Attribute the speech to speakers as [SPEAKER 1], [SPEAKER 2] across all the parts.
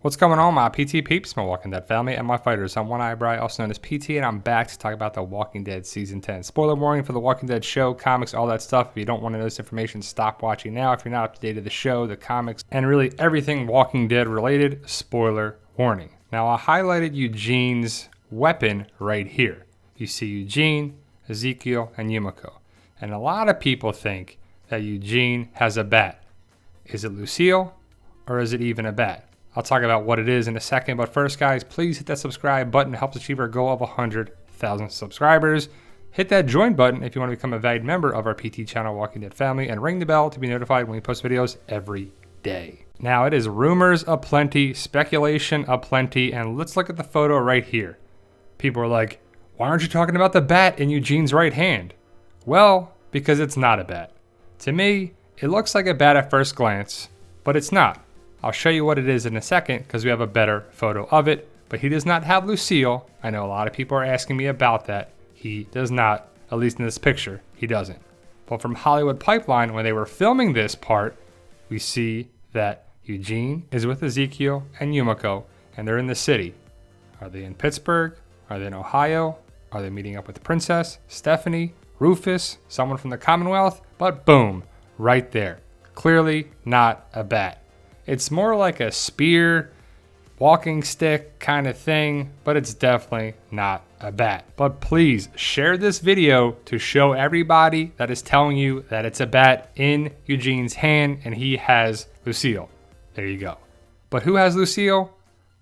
[SPEAKER 1] What's going on, my PT peeps, my Walking Dead family, and my fighters? I'm One Eyebrow, also known as PT, and I'm back to talk about The Walking Dead Season 10. Spoiler warning for The Walking Dead show, comics, all that stuff. If you don't want to know this information, stop watching now. If you're not up to date with the show, the comics, and really everything Walking Dead related, spoiler warning. Now, I highlighted Eugene's weapon right here. You see Eugene, Ezekiel, and Yumiko. And a lot of people think that Eugene has a bat. Is it Lucille, or is it even a bat? I'll talk about what it is in a second, but first, guys, please hit that subscribe button. It helps achieve our goal of 100,000 subscribers. Hit that join button if you want to become a valued member of our PT channel, Walking Dead family, and ring the bell to be notified when we post videos every day. Now, it is rumors aplenty, speculation aplenty, and let's look at the photo right here. People are like, why aren't you talking about the bat in Eugene's right hand? Well, because it's not a bat. To me, it looks like a bat at first glance, but it's not. I'll show you what it is in a second because we have a better photo of it, but he does not have Lucille. I know a lot of people are asking me about that. He does not, at least in this picture, he doesn't. But from Hollywood Pipeline, when they were filming this part, we see that Eugene is with Ezekiel and Yumiko, and they're in the city. Are they in Pittsburgh? Are they in Ohio? Are they meeting up with the princess, Stephanie, Rufus, someone from the Commonwealth? But boom, right there. Clearly not a bat. It's more like a spear, walking stick kind of thing, but it's definitely not a bat. But please share this video to show everybody that is telling you that it's a bat in Eugene's hand and he has Lucille. There you go. But who has Lucille?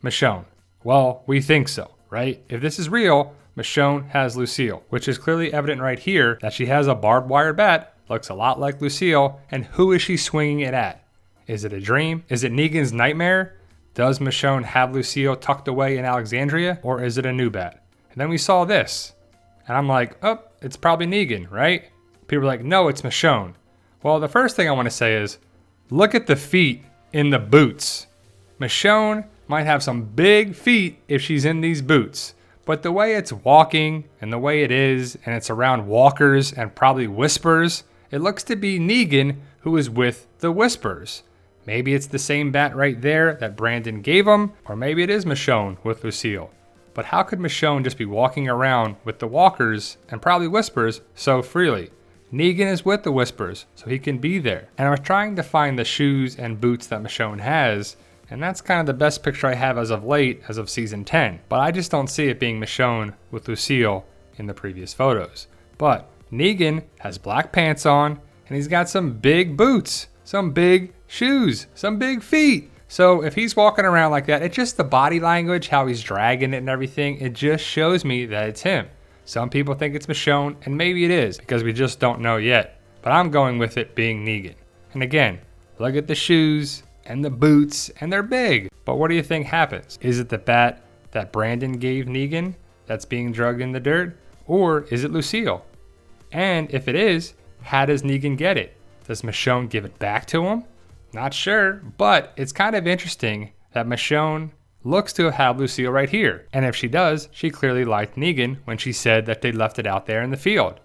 [SPEAKER 1] Michonne. Well, we think so, right? If this is real, Michonne has Lucille, which is clearly evident right here that she has a barbed wire bat, looks a lot like Lucille, and who is she swinging it at? Is it a dream? Is it Negan's nightmare? Does Michonne have Lucille tucked away in Alexandria? Or is it a new bat? And then we saw this. And I'm like, oh, it's probably Negan, right? People are like, no, it's Michonne. Well, the first thing I want to say is, look at the feet in the boots. Michonne might have some big feet if she's in these boots. But the way it's walking and the way it is, and it's around walkers and probably whispers, it looks to be Negan who is with the whispers. Maybe it's the same bat right there that Brandon gave him, or maybe it is Michonne with Lucille. But how could Michonne just be walking around with the walkers and probably whispers so freely? Negan is with the whispers, so he can be there. And I was trying to find the shoes and boots that Michonne has, and that's kind of the best picture I have as of late, as of season 10. But I just don't see it being Michonne with Lucille in the previous photos. But Negan has black pants on, and he's got some big boots, some big shoes, some big feet. So if he's walking around like that, it's just the body language, how he's dragging it and everything. It just shows me that it's him. Some people think it's Michonne, and maybe it is because we just don't know yet. But I'm going with it being Negan. And again, look at the shoes and the boots, and they're big. But what do you think happens? Is it the bat that Brandon gave Negan that's being drugged in the dirt? Or is it Lucille? And if it is, how does Negan get it? Does Michonne give it back to him? Not sure, but it's kind of interesting that Michonne looks to have Lucille right here. And if she does, she clearly liked Negan when she said that they left it out there in the field.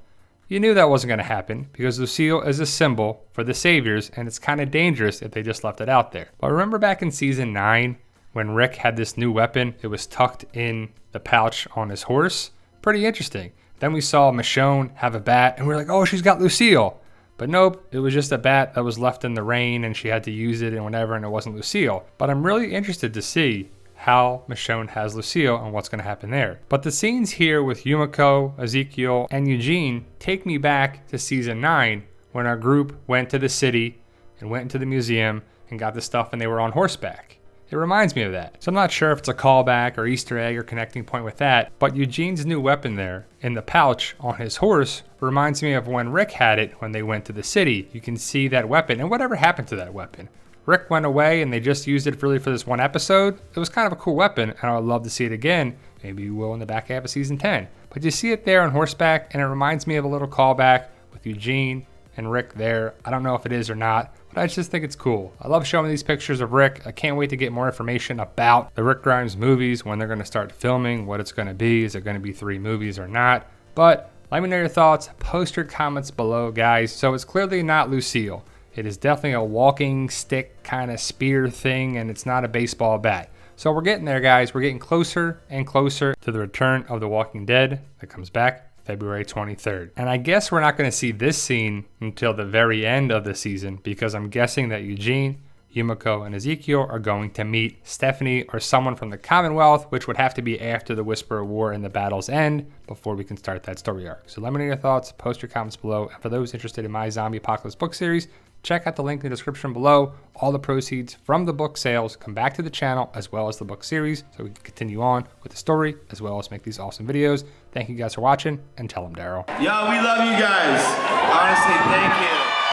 [SPEAKER 1] You knew that wasn't going to happen because Lucille is a symbol for the Saviors, and it's kind of dangerous if they just left it out there. But remember back in season 9 when Rick had this new weapon? It was tucked in the pouch on his horse. Pretty interesting. Then we saw Michonne have a bat, and we were like, oh, she's got Lucille. But nope, it was just a bat that was left in the rain and she had to use it and whatever, and it wasn't Lucille. But I'm really interested to see how Michonne has Lucille and what's going to happen there. But the scenes here with Yumiko, Ezekiel, and Eugene take me back to season 9 when our group went to the city and went into the museum and got the stuff and they were on horseback. It reminds me of that. So I'm not sure if it's a callback or Easter egg or connecting point with that, but Eugene's new weapon there in the pouch on his horse reminds me of when Rick had it when they went to the city. You can see that weapon and whatever happened to that weapon. Rick went away and they just used it really for this one episode. It was kind of a cool weapon and I would love to see it again. Maybe we will in the back half of season 10. But you see it there on horseback and it reminds me of a little callback with Eugene and Rick there. I don't know if it is or not, but I just think it's cool. I love showing these pictures of Rick. I can't wait to get more information about the Rick Grimes movies, when they're going to start filming, what it's going to be. Is it going to be 3 movies or not? But let me know your thoughts. Post your comments below, guys. So it's clearly not Lucille. It is definitely a walking stick kind of spear thing, and it's not a baseball bat. So we're getting there, guys. We're getting closer and closer to the return of The Walking Dead that comes back February 23rd. And I guess we're not going to see this scene until the very end of the season, because I'm guessing that Eugene, Yumiko, and Ezekiel are going to meet Stephanie or someone from the Commonwealth, which would have to be after the Whisper War and the battles end before we can start that story arc. So let me know your thoughts, post your comments below, and for those interested in my Zombie Apocalypse book series, check out the link in the description below. All the proceeds from the book sales come back to the channel as well as the book series, so we can continue on with the story as well as make these awesome videos. Thank you guys for watching, and tell them Daryl.
[SPEAKER 2] Yo, we love you guys. Honestly, thank you.